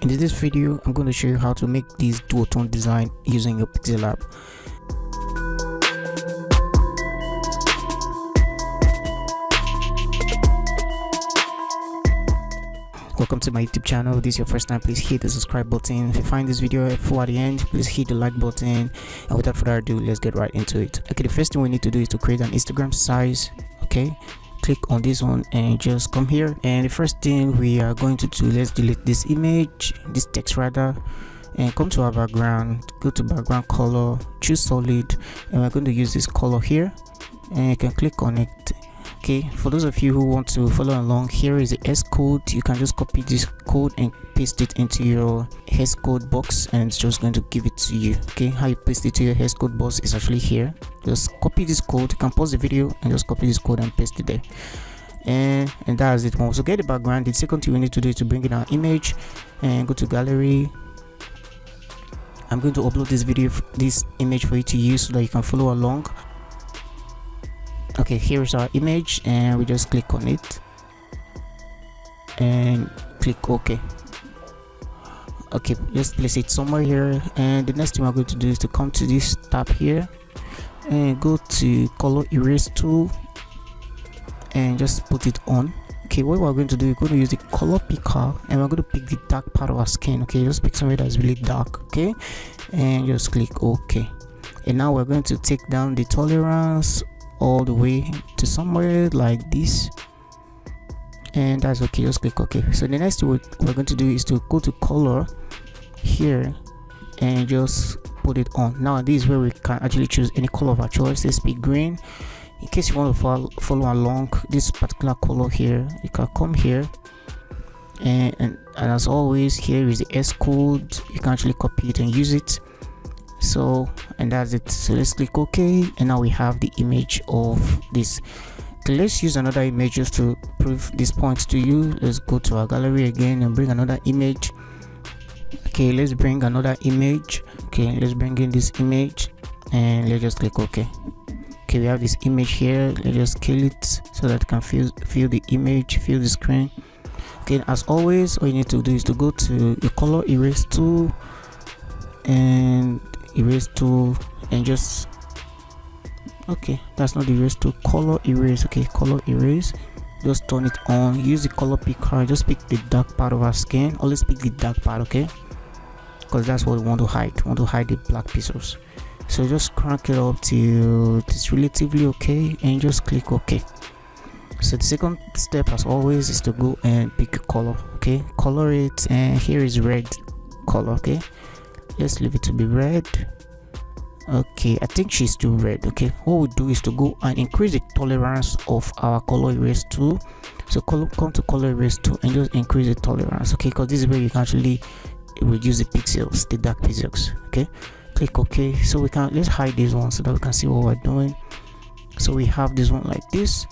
In this video, I'm going to show you how to make this duotone design using your Pixellab. Welcome to my YouTube channel. If this is your first time, please hit the subscribe button. If you find this video helpful at the end, please hit the like button. And without further ado, let's get right into it. Okay, the first thing we need to do is to create an Instagram size. Okay, click on this one and just come here, and the first thing we are going to do, let's delete this image, this text rather, and come to our background, go to background color, choose solid, and we're going to use this color here, and you can click on it. Okay, for those of you who want to follow along, here is the S code. You can just copy this code and paste it into your S code box, and it's just going to give it to you. Okay, how you paste it to your S code box is actually here. Just copy this code. You can pause the video and just copy this code and paste it there, and that's it. So get the background. The second thing we need to do is to bring in our image and go to gallery. I'm going to upload this image for you to use so that you can follow along. Okay, here's our image, and we just click on it and click OK. Okay, just place it somewhere here, and the next thing we're going to do is to come to this tab here and go to color erase tool and just put it on. Okay, what we're going to do, we're going to use the color picker, and we're going to pick the dark part of our skin. Okay, just pick somewhere that's really dark. Okay, and just click OK. And now we're going to take down the tolerance all the way to somewhere like this, and that's okay. Just click OK. So the next thing we're going to do is to go to color here and just put it on. Now this is where we can actually choose any color of our choice. Let's pick green. In case you want to follow along this particular color here, you can come here, and as always, here is the S code. You can actually copy it and use it. So, and that's it. So let's click OK, and now we have the image of this. Okay, let's use another image just to prove this point to you. Let's go to our gallery again and bring another image. Okay, let's bring another image. Okay, let's bring in this image, and let's just click OK. Okay, we have this image here. Let's just scale it so that you can feel the image, feel the screen. Okay, as always, all you need to do is to go to your color erase tool and erase tool, and just, okay, that's not the erase tool, color erase. Okay, color erase, just turn it on. Use the color picker, just pick the dark part of our skin. Always pick the dark part, okay, because that's what we want to hide. We want to hide the black pixels. So just crank it up till it's relatively okay, and just click OK. So the second step, as always, is to go and pick a color. Okay, color it, and here is red color. Okay, let's leave it to be red. Okay, I think she's too red. Okay, what we do is to go and increase the tolerance of our color erase tool. So come to color erase tool and just increase the tolerance. Okay, because this is where you can actually reduce the pixels, the dark pixels. Okay, click OK. So let's hide this one so that we can see what we're doing. So we have this one like this.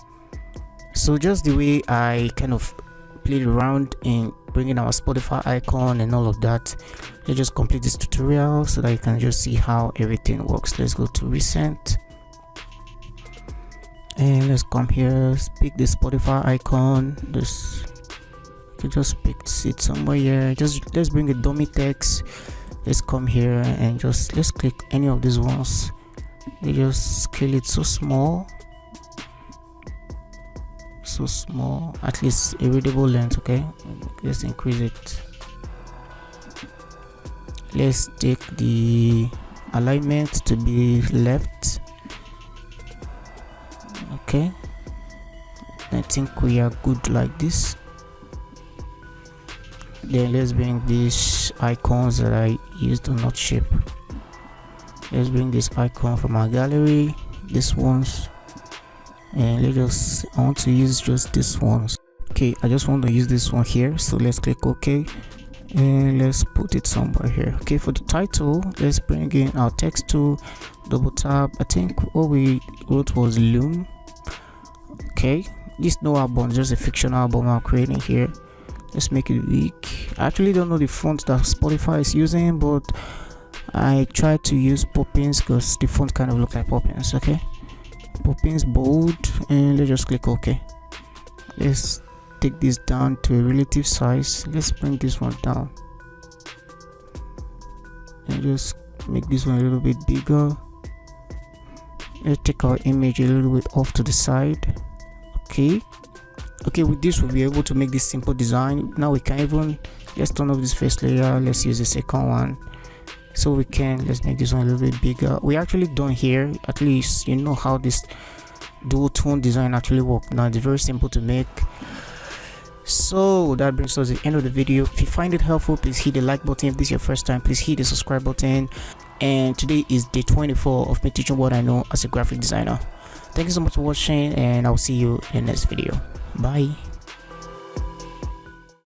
So just the way I kind of played around in bringing our Spotify icon and all of that, let's just complete this tutorial so that you can just see how everything works. Let's go to recent, and let's come here, pick the Spotify icon. Just pick it somewhere here. Let's bring a dummy text. Let's come here and let's click any of these ones. They just scale it so small, at least a readable length. Okay, let's increase it. Let's take the alignment to be left. Okay, I think we are good like this. Then let's bring these icons that I used to not shape. Let's bring this icon from our gallery, this ones, and I want to use just this ones. Okay, I just want to use this one here, so let's click OK, and let's put it somewhere here. Okay, for the title, let's bring in our text tool, double tap. I think what we wrote was Loom. Okay, this no album, just a fictional album I'm creating here. Let's make it big. I actually don't know the font that Spotify is using, but I tried to use Poppins because the font kind of look like Poppins. Okay, Poppins bold, and let's just click OK. Let's take this down to a relative size. Let's bring this one down. and just make this one a little bit bigger. Let's take our image a little bit off to the side. Okay, with this we'll be able to make this simple design. Now we can even, let's turn off this first layer, let's use the second one. So let's make this one a little bit bigger. We're actually done here. At least you know how this Doutone design actually works. Now it's very simple to make. So that brings us to the end of the video. If you find it helpful, please hit the like button. If this is your first time, please hit the subscribe button. And today is day 24 of me teaching what I know as a graphic designer. Thank you so much for watching, and I'll see you in the next video. Bye.